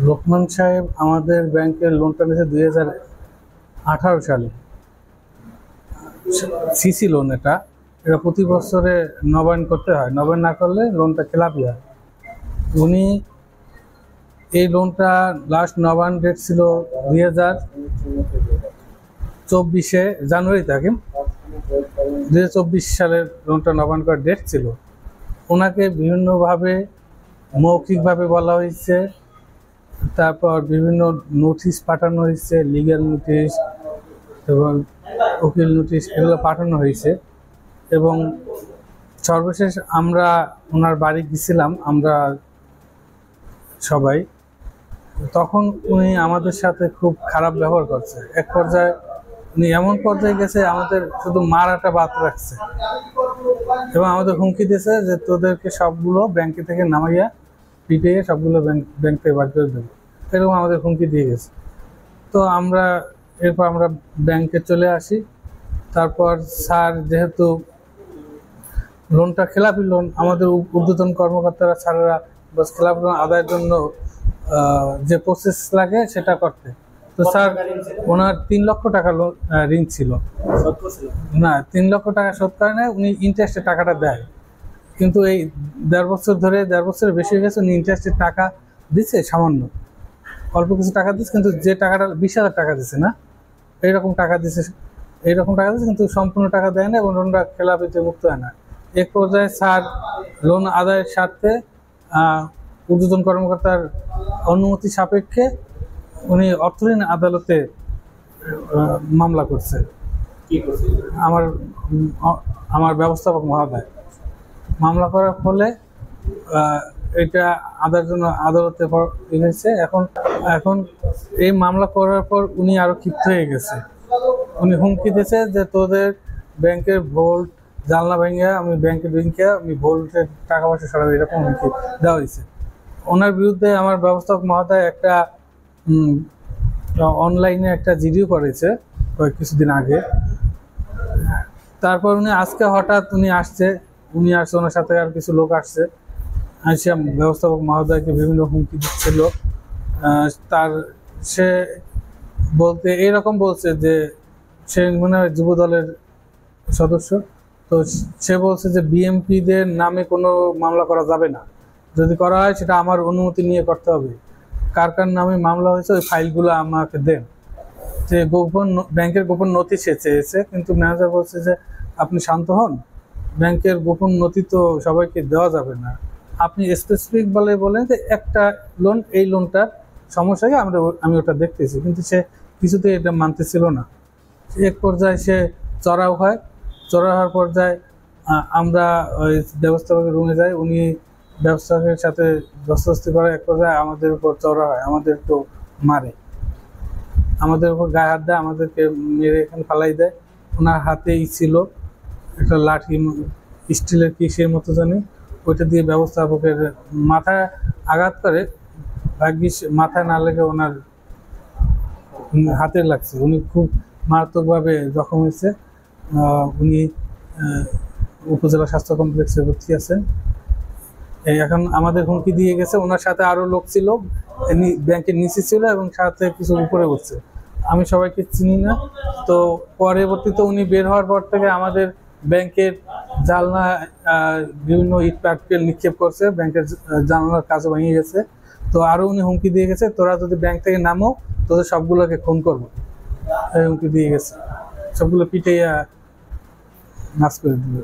লোকমান সাহেব আমাদের ব্যাংকের লোনটা নিয়েছে 2018 সালে। সিসি লোন, এটা প্রতি বছরে নবায়ন করতে হয়, নবায়ন না করলে লোনটা খেলাপি হয়। উনি এই লোনটা লাস্ট নবায়ন ডেট ছিল 2024 জানুয়ারি থেকে। 2024 সালের লোনটা নবায়ন করার ডেট ছিল। ওনাকে বিভিন্নভাবে মৌখিকভাবে বলা হয়েছে, তারপর বিভিন্ন নোটিশ পাঠানো হয়েছে, লিগ্যাল নোটিশ এবং উকিল নোটিশ, এগুলো পাঠানো হয়েছে। এবং সর্বশেষ আমরা ওনার বাড়ি গেছিলাম, আমরা সবাই। তখন উনি আমাদের সাথে খুব খারাপ ব্যবহার করছে। এক পর্যায়ে উনি এমন পর্যায়ে গেছে, আমাদের শুধু মারাটা বাদ রাখছে এবং আমাদের হুমকি দিয়েছে যে তোদেরকে সবগুলো ব্যাংকে থেকে নামাইয়া পিটিয়ে সবগুলো ব্যাংক থেকে বার করে দেবো, এরকম আমাদের হুমকি দিয়ে গেছে। তো এরপর আমরা ব্যাংকে চলে আসি। তারপর স্যার যেহেতু লোনটা খেলাপি লোন, আমাদের ঊর্ধ্বতন কর্মকর্তারা স্যারেরা বাস খেলাপি লোন আদায়ের জন্য যে প্রসেস লাগে সেটা করতে। তো স্যার ওনার 3 লক্ষ টাকা ঋণ ছিল না, 3 লক্ষ টাকা শোধ করে নেয়। উনি ইন্টারেস্টের টাকাটা দেয়, কিন্তু এই 1.5 বছর ধরে, 1.5 বছরের বেশি হয়ে গেছে, উনি ইন্টারেস্টের টাকা দিচ্ছে সামান্য, অল্প কিছু টাকা দিচ্ছে, কিন্তু যে টাকাটা 20,000 টাকা দিচ্ছে না, এইরকম টাকা দিচ্ছে, কিন্তু সম্পূর্ণ টাকা দেয় না এবং লোনটা খেলাপিতে মুক্ত হয় না। এক পর্যায়ে স্যার লোন আদায়ের স্বার্থে ঊর্ধ্বতন কর্মকর্তার অনুমতি সাপেক্ষে উনি অর্থঋণ আদালতে মামলা করছে। আমার ব্যবস্থাপক মহোদয় মামলা করার ফলে এটা জন্য আদালতে হয়েছে। এখন এই মামলা করার পর উনি আরো ক্ষিপ্ত হয়ে গেছে। উনি হুমকি দিয়েছে যে তোদের ব্যাংকের ভোল্ট জানলা ভেঙে আমি আমি ভোল্টের টাকা পয়সা সরাবো, এরকম হুমকি দেওয়া হয়েছে। ওনার বিরুদ্ধে আমার ব্যবস্থাপক মহোদয় একটা অনলাইনে একটা জিডিও করেছে কিছুদিন আগে। তারপর উনি আজকে হঠাৎ আসছে, ওনার সাথে আর কিছু লোক আসছে, ব্যবস্থাপক মহোদয়কে বিভিন্ন হুমকি দিচ্ছিল। সে এইরকম বলছে যে সে মনে হয় যুব দলের সদস্য। তো সে বলছে যে বিএমপিদের নামে কোনো মামলা করা যাবে না, যদি করা হয় সেটা আমার অনুমতি নিয়ে করতে হবে। কার কার নামে মামলা হয়েছে ওই ফাইলগুলো আমাকে দেন। যে ব্যাংকের গোপন নথি সে চেয়েছে, কিন্তু ম্যানেজার বলছে যে আপনি শান্ত হন, ব্যাংকের গোপন নথি তো সবাইকে দেওয়া যাবে না, আপনি স্পেসিফিক বলেন যে একটা লোন, এই লোনটার সমস্যাকে আমি ওটা দেখতেছি, কিন্তু সে কিছুতেই এটা মানতেছিল না। এক পর্যায়ে সে চড়াও হওয়ার পর্যায়ে আমরা ওই ব্যবস্থাপকের রুমে যাই। উনি ব্যবস্থাপকের সাথে ধস্তাধস্তি করে এক পর্যায়ে আমাদের উপর চড়া হয়, আমাদের তো মারে, আমাদের উপর গায়ে হাত দেয়, আমাদেরকে মেরে এখানে ফালাই দেয়। ওনার হাতেই ছিল একটা লাঠি, স্টিলের কিসের মতো জানি, ওইটা দিয়ে ব্যবস্থাপকের মাথায় আঘাত করে। ভাগ্যিস মাথায় না লেগে ওনার হাতে লাগছে। উনি খুব মারাত্মকভাবে জখম হয়েছে। উনি উপজেলা স্বাস্থ্য কমপ্লেক্সে ভর্তি আছেন। এখন আমাদের হুমকি দিয়ে গেছে। ওনার সাথে আরো লোক ছিল, ব্যাংকের নিচে ছিল এবং সাথে কিছু উপরে উঠছে। আমি সবাইকে চিনি না। তো পরবর্তীতে উনি বের হওয়ার পর থেকে আমাদের ব্যাংকের জানলা বিভিন্ন ইট পাটকেল নিক্ষেপ করছে, ব্যাংকের জানলার কাজও ভেঙে গেছে। তো আরো উনি হুমকি দিয়ে গেছে, তোরা যদি ব্যাংক থেকে নামো তোদের সবগুলোকে খুন করবো, এই হুমকি দিয়ে গেছে। সবগুলো পিটাইয়া নাশ করে দিবে।